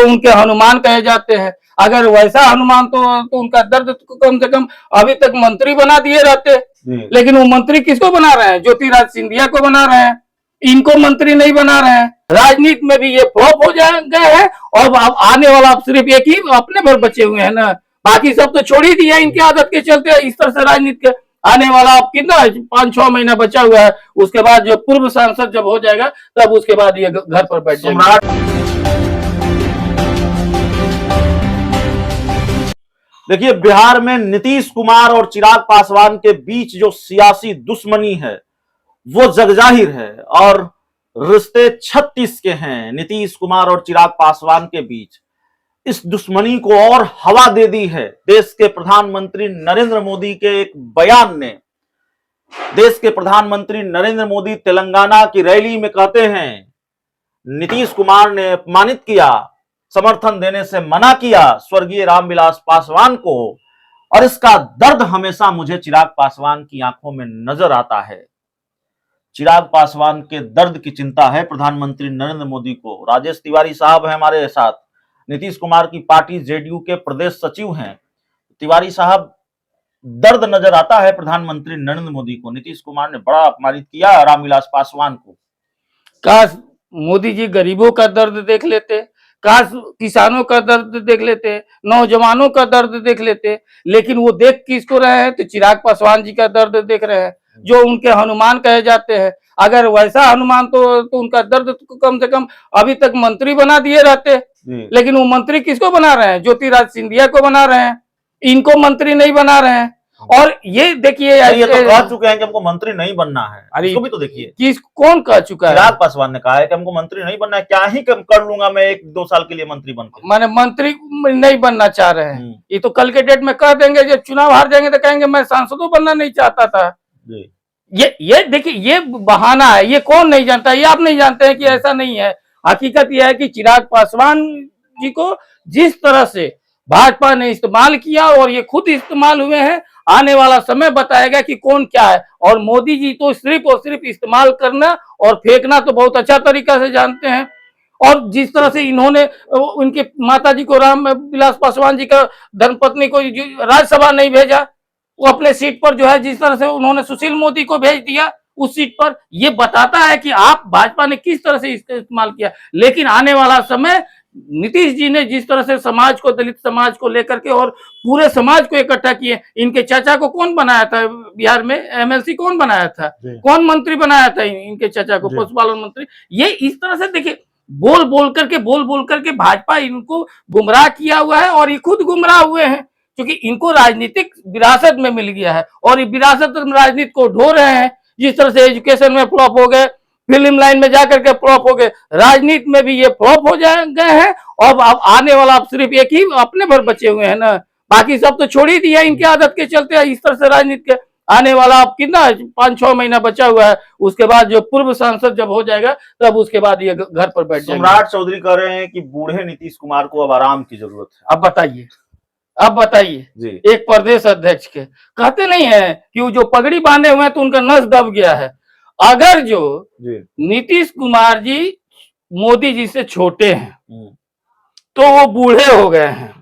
उनके हनुमान कहे जाते हैं। अगर वैसा हनुमान तो उनका दर्द तो कम से कम अभी तक मंत्री बना दिए रहते। लेकिन वो मंत्री किसको बना रहे हैं? ज्योतिराज सिंधिया को बना रहे हैं, इनको मंत्री नहीं बना रहे हैं। राजनीति में भी ये फ्लॉप हो गए हैं और अब आने वाला सिर्फ एक ही अपने भर बचे हुए हैं ना, बाकी सब तो छोड़ ही दिया इनकी आदत के चलते। इस तरह से राजनीति के आने वाला अब कितना 5-6 महीना बचा हुआ है, उसके बाद जो पूर्व सांसद जब हो जाएगा तब उसके बाद ये घर पर बैठ जाएगा। देखिए, बिहार में नीतीश कुमार और चिराग पासवान के बीच जो सियासी दुश्मनी है वो जगजाहिर है और रिश्ते 36 के हैं नीतीश कुमार और चिराग पासवान के बीच। इस दुश्मनी को और हवा दे दी है देश के प्रधानमंत्री नरेंद्र मोदी के एक बयान ने। देश के प्रधानमंत्री नरेंद्र मोदी तेलंगाना की रैली में कहते हैं, नीतीश कुमार ने अपमानित किया, समर्थन देने से मना किया स्वर्गीय रामविलास पासवान को, और इसका दर्द हमेशा मुझे चिराग पासवान की आंखों में नजर आता है। चिराग पासवान के दर्द की चिंता है प्रधानमंत्री नरेंद्र मोदी को। राजेश तिवारी साहब हैं हमारे साथ, नीतीश कुमार की पार्टी जेडीयू के प्रदेश सचिव हैं। तिवारी साहब, दर्द नजर आता है प्रधानमंत्री नरेंद्र मोदी को, नीतीश कुमार ने बड़ा अपमानित किया रामविलास पासवान को। काश मोदी जी गरीबों का दर्द देख लेते, काश किसानों का दर्द देख लेते, नौजवानों का दर्द देख लेते, लेकिन वो देख किसको रहे हैं? तो चिराग पासवान जी का दर्द देख रहे हैं, जो उनके हनुमान कहे जाते हैं। अगर वैसा हनुमान तो उनका दर्द तो कम से कम अभी तक मंत्री बना दिए रहते। लेकिन वो मंत्री किसको बना रहे हैं? ज्योतिराज सिंधिया को बना रहे हैं, इनको मंत्री नहीं बना रहे हैं। और ये देखिए, ये तो कह चुके हैं कि हमको मंत्री नहीं बनना है। अरे इसको भी तो देखिए, कौन कह चुका है? चिराग पासवान ने कहा है कि हमको मंत्री नहीं बनना है, क्या ही कर लूंगा मैं 1-2 साल के लिए मंत्री बनकर। माने मंत्री नहीं बनना चाह रहे हैं। ये तो कल के डेट में कह देंगे, जब चुनाव हार जाएंगे तो कहेंगे मैं सांसदों बनना नहीं चाहता था। ये देखिए, ये बहाना है, ये कौन नहीं जानता? ये आप नहीं जानते हैं कि ऐसा नहीं है। हकीकत यह है कि चिराग पासवान जी को जिस तरह से भाजपा ने इस्तेमाल किया और ये खुद इस्तेमाल हुए हैं, आने वाला समय बताएगा कि कौन क्या है। और मोदी जी तो सिर्फ और सिर्फ इस्तेमाल करना और फेंकना तो बहुत अच्छा तरीका से जानते हैं। और जिस तरह से इन्होंने उनके माता जी को, रामविलास पासवान जी का धर्मपत्नी को राज्यसभा नहीं भेजा, वो अपने सीट पर जो है जिस तरह से उन्होंने सुशील मोदी को भेज दिया उस सीट पर, ये बताता है कि आप भाजपा ने किस तरह से इसका इस्तेमाल किया। लेकिन आने वाला समय नीतीश जी ने जिस तरह से समाज को, दलित समाज को लेकर के और पूरे समाज को इकट्ठा किए। इनके चाचा को कौन बनाया था बिहार में? एमएलसी कौन बनाया था? कौन मंत्री बनाया था इनके चाचा को? पशुपालन मंत्री। ये इस तरह से देखिए, बोल बोल करके भाजपा इनको गुमराह किया हुआ है और ये खुद गुमराह हुए हैं, क्योंकि इनको राजनीतिक विरासत में मिल गया है और ये विरासत राजनीति को ढो रहे हैं। जिस तरह से एजुकेशन में फ्लॉप हो गए, फिल्म लाइन में जाकर के फ्लॉप हो गए, राजनीति में भी ये फ्लॉप हो गए हैं। और अब आने वाला अब सिर्फ एक ही अपने भर बचे हुए हैं ना, बाकी सब तो छोड़ ही दिया इनकी आदत के चलते। इस तरह से राजनीति के आने वाला अब कितना 5-6 महीना बचा हुआ है, उसके बाद जो पूर्व सांसद जब हो जाएगा तब उसके बाद ये घर पर बैठ जाएगा। सम्राट चौधरी कह रहे हैं कि बूढ़े नीतीश कुमार को अब आराम की जरूरत है। अब बताइए एक प्रदेश अध्यक्ष के कहते नहीं है कि वो जो पगड़ी बांधे हुए हैं तो उनका नस दब गया है। अगर जो नीतीश कुमार जी मोदी जी से छोटे हैं तो वो बूढ़े हो गए हैं,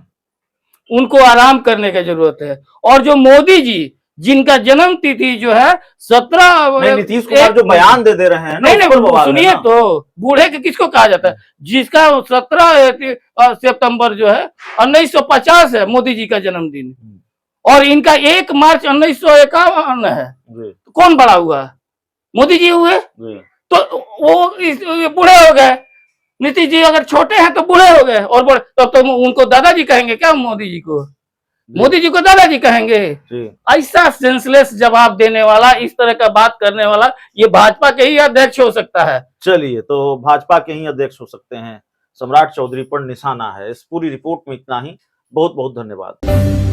उनको आराम करने की जरूरत है। और जो मोदी जी जिनका जन्म तिथि जो है 17, नीतीश कुमार जो बयान दे रहे हैं, नहीं सुनिए तो, बूढ़े के किसको कहा जाता है? जिसका 17 सितंबर जो है 1950 है मोदी जी का जन्मदिन, और इनका 1 मार्च 1951 है। कौन बड़ा हुआ? मोदी जी हुए। तो वो बूढ़े हो गए। नीतीश जी अगर छोटे हैं तो बूढ़े हो गए, और बड़े तब तो उनको दादाजी कहेंगे क्या? मोदी जी को दादाजी कहेंगे? ऐसा सेंसलेस जवाब देने वाला, इस तरह का बात करने वाला, ये भाजपा के ही अध्यक्ष हो सकता है। चलिए, तो भाजपा के ही अध्यक्ष हो सकते हैं। सम्राट चौधरी पर निशाना है। इस पूरी रिपोर्ट में इतना ही। बहुत बहुत धन्यवाद।